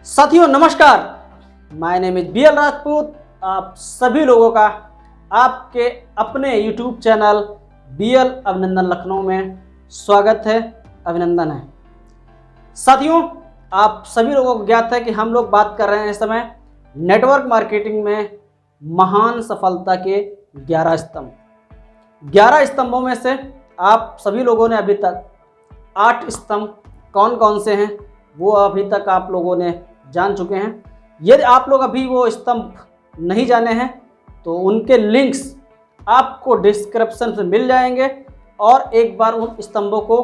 साथियों नमस्कार, my name is B L Rajput. आप सभी लोगों का आपके अपने यूट्यूब चैनल BL अभिनंदन लखनऊ में स्वागत है, अभिनंदन है। साथियों, आप सभी लोगों को ज्ञात है कि हम लोग बात कर रहे हैं इस समय नेटवर्क मार्केटिंग में महान सफलता के 11 स्तंभ। 11 स्तंभों में से आप सभी लोगों ने अभी तक 8 स्तंभ कौन कौन से हैं वो अभी तक आप लोगों ने जान चुके हैं। यदि आप लोग अभी वो स्तंभ नहीं जाने हैं तो उनके लिंक्स आपको डिस्क्रिप्शन में मिल जाएंगे और एक बार उन स्तंभों को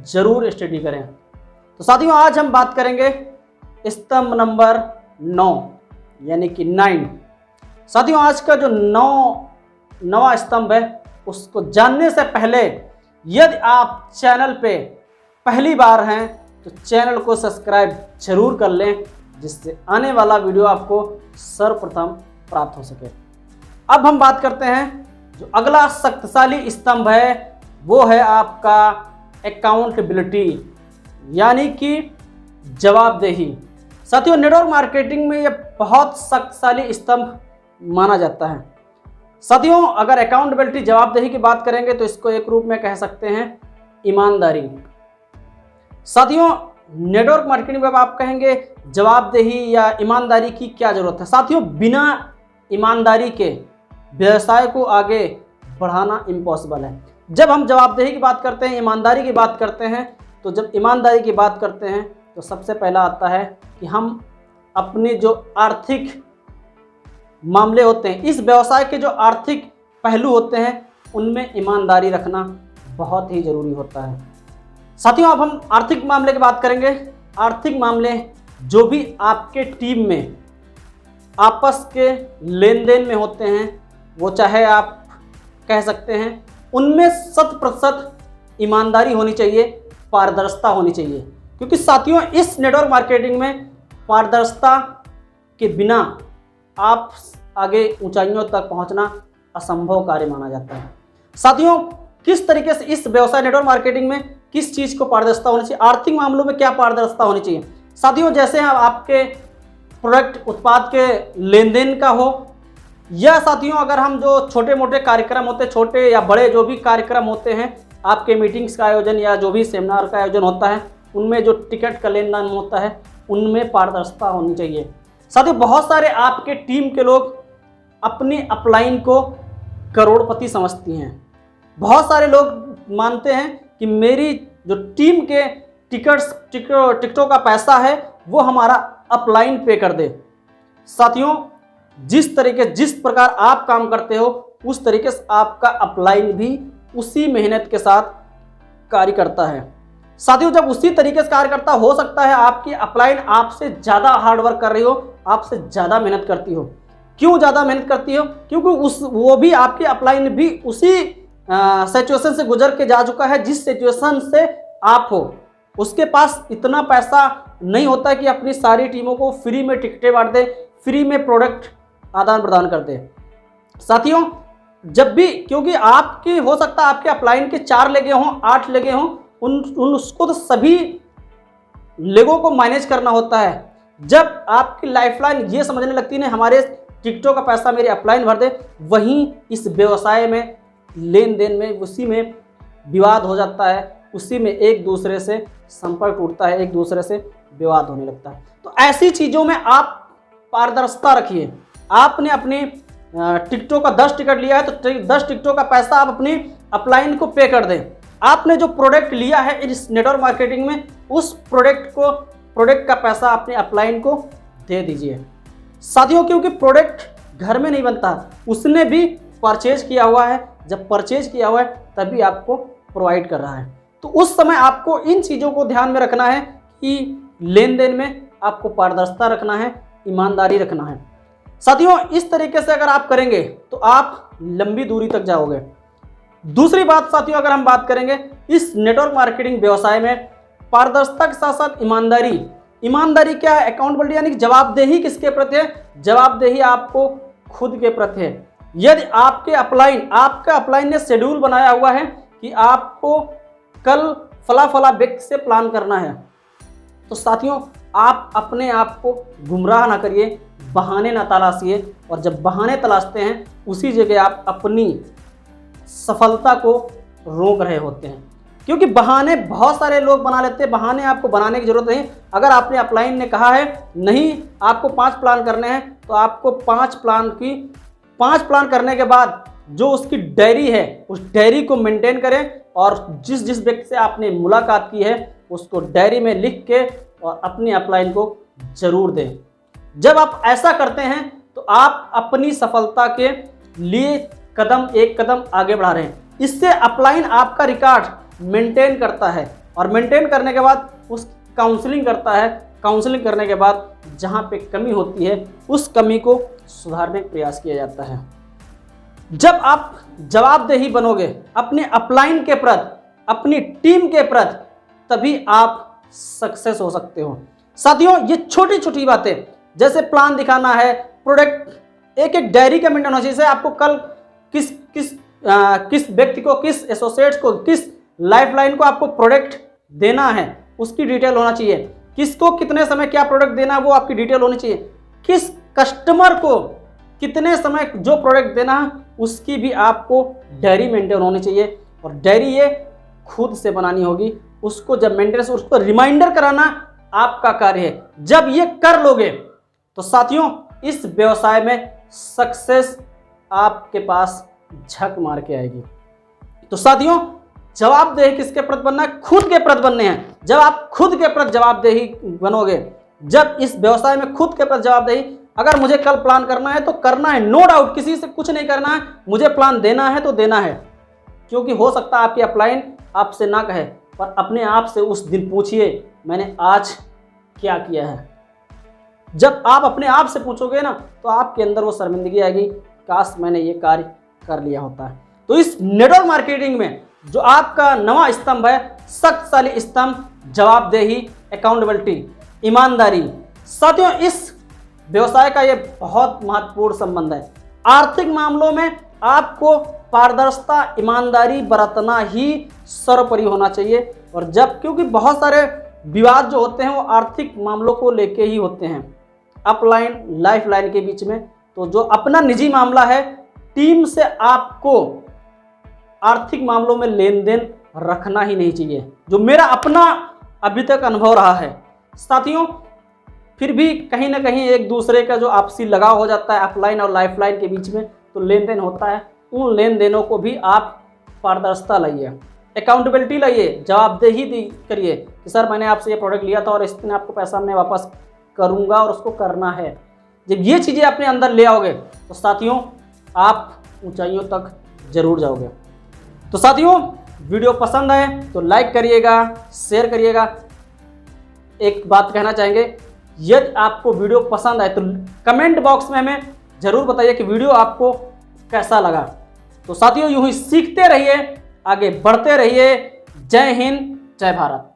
ज़रूर स्टडी करें। तो साथियों, आज हम बात करेंगे स्तंभ नंबर 9 यानी कि 9। साथियों, आज का जो नवा स्तंभ है उसको जानने से पहले यदि आप चैनल पे पहली बार हैं तो चैनल को सब्सक्राइब जरूर कर लें, जिससे आने वाला वीडियो आपको सर्वप्रथम प्राप्त हो सके। अब हम बात करते हैं जो अगला शक्तिशाली स्तंभ है वो है आपका अकाउंटेबिलिटी यानी कि जवाबदेही। साथियों, नेटवर्क मार्केटिंग में ये बहुत शक्तिशाली स्तंभ माना जाता है। साथियों, अगर अकाउंटेबिलिटी जवाबदेही की बात करेंगे तो इसको एक रूप में कह सकते हैं ईमानदारी। साथियों, नेटवर्क मार्केटिंग में आप कहेंगे जवाबदेही या ईमानदारी की क्या ज़रूरत है। साथियों, बिना ईमानदारी के व्यवसाय को आगे बढ़ाना इम्पॉसिबल है। जब हम जवाबदेही की बात करते हैं, ईमानदारी की बात करते हैं, तो जब ईमानदारी की बात करते हैं तो सबसे पहला आता है कि हम अपने जो आर्थिक मामले होते हैं, इस व्यवसाय के जो आर्थिक पहलू होते हैं उनमें ईमानदारी रखना बहुत ही ज़रूरी होता है। साथियों, अब हम आर्थिक मामले की बात करेंगे। आर्थिक मामले जो भी आपके टीम में आपस के लेन देन में होते हैं, वो चाहे आप कह सकते हैं उनमें 100% ईमानदारी होनी चाहिए, पारदर्शिता होनी चाहिए। क्योंकि साथियों, इस नेटवर्क मार्केटिंग में पारदर्शिता के बिना आप आगे ऊंचाइयों तक पहुंचना असंभव कार्य माना जाता है। साथियों, किस तरीके से इस व्यवसाय नेटवर्क मार्केटिंग में किस चीज़ को पारदर्शिता होनी चाहिए, आर्थिक मामलों में क्या पारदर्शिता होनी चाहिए। साथियों, जैसे आपके प्रोडक्ट उत्पाद के लेन देन का हो, या साथियों अगर हम जो छोटे मोटे कार्यक्रम होते हैं, छोटे या बड़े जो भी कार्यक्रम होते हैं, आपके मीटिंग्स का आयोजन या जो भी सेमिनार का आयोजन होता है, उनमें जो टिकट का लेन देन होता है उनमें पारदर्शिता होनी चाहिए। साथियों, बहुत सारे आपके टीम के लोग अपनी अपलाइन को करोड़पति समझती हैं। बहुत सारे लोग मानते हैं कि मेरी जो टीम के टिकटों का पैसा है वो हमारा अपलाइन पे कर दे। साथियों, जिस प्रकार आप काम करते हो उस तरीके से आपका अपलाइन भी उसी मेहनत के साथ कार्य करता है। साथियों, जब उसी तरीके से कार्य करता हो सकता है आपकी अपलाइन आपसे ज़्यादा हार्डवर्क कर रही हो, आपसे ज़्यादा मेहनत करती हो। क्यों ज़्यादा मेहनत करती हो? क्योंकि वो भी आपकी अपलाइन भी उसी सिचुएशन से गुजर के जा चुका है जिस सिचुएशन से आप हो। उसके पास इतना पैसा नहीं होता कि अपनी सारी टीमों को फ्री में टिकटें बांट दे, फ्री में प्रोडक्ट आदान प्रदान कर दे। साथियों, जब भी, क्योंकि आपकी हो सकता है आपके अपलाइन के 4 लेगे हों, 8 लेगे हों, उसको तो सभी लेगों को मैनेज करना होता है। जब आपकी लाइफलाइन ये समझने लगती है हमारे टिकटों का पैसा मेरी अपलाइन भर दे, वहीं इस व्यवसाय में लेन देन में उसी में विवाद हो जाता है, उसी में एक दूसरे से संपर्क टूटता है, एक दूसरे से विवाद होने लगता है। तो ऐसी चीज़ों में आप पारदर्शिता रखिए। आपने अपनी टिकटों का 10 टिकट लिया है तो 10 टिकटों का पैसा आप अपनी अपलाइन को पे कर दें। आपने जो प्रोडक्ट लिया है इस नेटवर्क मार्केटिंग में, उस प्रोडक्ट का पैसा अपने अपलाइन को दे दीजिए। साथियों, क्योंकि प्रोडक्ट घर में नहीं बनता, उसने भी परचेज किया हुआ है। जब परचेज किया हुआ है तभी आपको प्रोवाइड कर रहा है। तो उस समय आपको इन चीज़ों को ध्यान में रखना है कि लेन देन में आपको पारदर्शिता रखना है, ईमानदारी रखना है। साथियों, इस तरीके से अगर आप करेंगे तो आप लंबी दूरी तक जाओगे। दूसरी बात साथियों, अगर हम बात करेंगे इस नेटवर्क मार्केटिंग व्यवसाय में पारदर्शिता के साथ साथ ईमानदारी क्या है? अकाउंटेबिलिटी यानी जवाबदेही किसके प्रति है? जवाबदेही आपको खुद के प्रति है। यदि आपका अपलाइन ने शेड्यूल बनाया हुआ है कि आपको कल फला व्यक्ति से प्लान करना है, तो साथियों आप अपने आप को गुमराह ना करिए, बहाने ना तलाशिए, और जब बहाने तलाशते हैं उसी जगह आप अपनी सफलता को रोक रहे होते हैं। क्योंकि बहाने बहुत सारे लोग बना लेते हैं, बहाने आपको बनाने की जरूरत नहीं। अगर आपने अपलाइन ने कहा है नहीं आपको 5 प्लान करने हैं, तो आपको 5 प्लान करने के बाद जो उसकी डायरी है उस डायरी को मेंटेन करें, और जिस जिस व्यक्ति से आपने मुलाकात की है उसको डायरी में लिख के और अपनी अपलाइन को जरूर दें। जब आप ऐसा करते हैं तो आप अपनी सफलता के लिए एक कदम आगे बढ़ा रहे हैं। इससे अपलाइन आपका रिकॉर्ड मेंटेन करता है, और मेंटेन करने के बाद उस काउंसलिंग करता है। काउंसलिंग करने के बाद जहाँ पे कमी होती है उस कमी को सुधारने का प्रयास किया जाता है। जब आप जवाबदेही बनोगे अपने अपलाइन के प्रति, अपनी टीम के प्रति, तभी आप सक्सेस हो सकते हो। साथियों, ये छोटी छोटी बातें जैसे प्लान दिखाना है, प्रोडक्ट, एक डायरी का मेंटेन होना चाहिए। जैसे आपको कल किस व्यक्ति को, किस एसोसिएट्स को, किस लाइफलाइन को आपको प्रोडक्ट देना है उसकी डिटेल होना चाहिए। किसको कितने समय क्या प्रोडक्ट देना है वो आपकी डिटेल होनी चाहिए। किस कस्टमर को कितने समय जो प्रोडक्ट देना है उसकी भी आपको डायरी मेंटेन होनी चाहिए, और डायरी ये खुद से बनानी होगी। उसको जब मेंटेनेंस, उसको रिमाइंडर कराना आपका कार्य है। जब ये कर लोगे तो साथियों इस व्यवसाय में सक्सेस आपके पास झक मार के आएगी। तो साथियों, जवाबदेही किसके प्रति बनना है? खुद के प्रति बनने हैं। जब आप खुद के प्रति जवाबदेही बनोगे, जब इस व्यवसाय में खुद के प्रति जवाबदेही, अगर मुझे कल प्लान करना है तो करना है, नो डाउट, किसी से कुछ नहीं करना है, मुझे प्लान देना है तो देना है। क्योंकि हो सकता है आपकी अपलाइन आपसे ना कहे, पर अपने आप से उस दिन पूछिए मैंने आज क्या किया है। जब आप अपने आप से पूछोगे ना तो आपके अंदर वो शर्मिंदगी आएगी, काश मैंने ये कार्य कर लिया होता है। तो इस नेटवर्क मार्केटिंग में जो आपका नवा स्तंभ है, शक्तिशाली स्तंभ, जवाबदेही, अकाउंटेबिलिटी, ईमानदारी। साथियों, इस व्यवसाय का ये बहुत महत्वपूर्ण संबंध है। आर्थिक मामलों में आपको पारदर्शिता, ईमानदारी बरतना ही सर्वोपरि होना चाहिए। और जब, क्योंकि बहुत सारे विवाद जो होते हैं वो आर्थिक मामलों को लेके ही होते हैं, अपलाइन लाइफलाइन के बीच में। तो जो अपना निजी मामला है, टीम से आपको आर्थिक मामलों में लेन देन रखना ही नहीं चाहिए, जो मेरा अपना अभी तक अनुभव रहा है। साथियों, फिर भी कहीं ना कहीं एक दूसरे का जो आपसी लगाव हो जाता है अपलाइन और लाइफलाइन के बीच में, तो लेन देन होता है। उन लेन देनों को भी आप पारदर्शिता लाइए, अकाउंटेबिलिटी लाइए, जवाबदेही करिए कि सर मैंने आपसे ये प्रोडक्ट लिया था और इतने आपको पैसा मैं वापस करूंगा और उसको करना है। जब ये चीज़ें अपने अंदर ले आओगे तो साथियों आप ऊंचाइयों तक जरूर जाओगे। तो साथियों, वीडियो पसंद आए तो लाइक करिएगा, शेयर करिएगा। एक बात कहना चाहेंगे, यदि आपको वीडियो पसंद आए तो कमेंट बॉक्स में हमें जरूर बताइए कि वीडियो आपको कैसा लगा। तो साथियों, यूं ही सीखते रहिए, आगे बढ़ते रहिए। जय हिंद, जय भारत।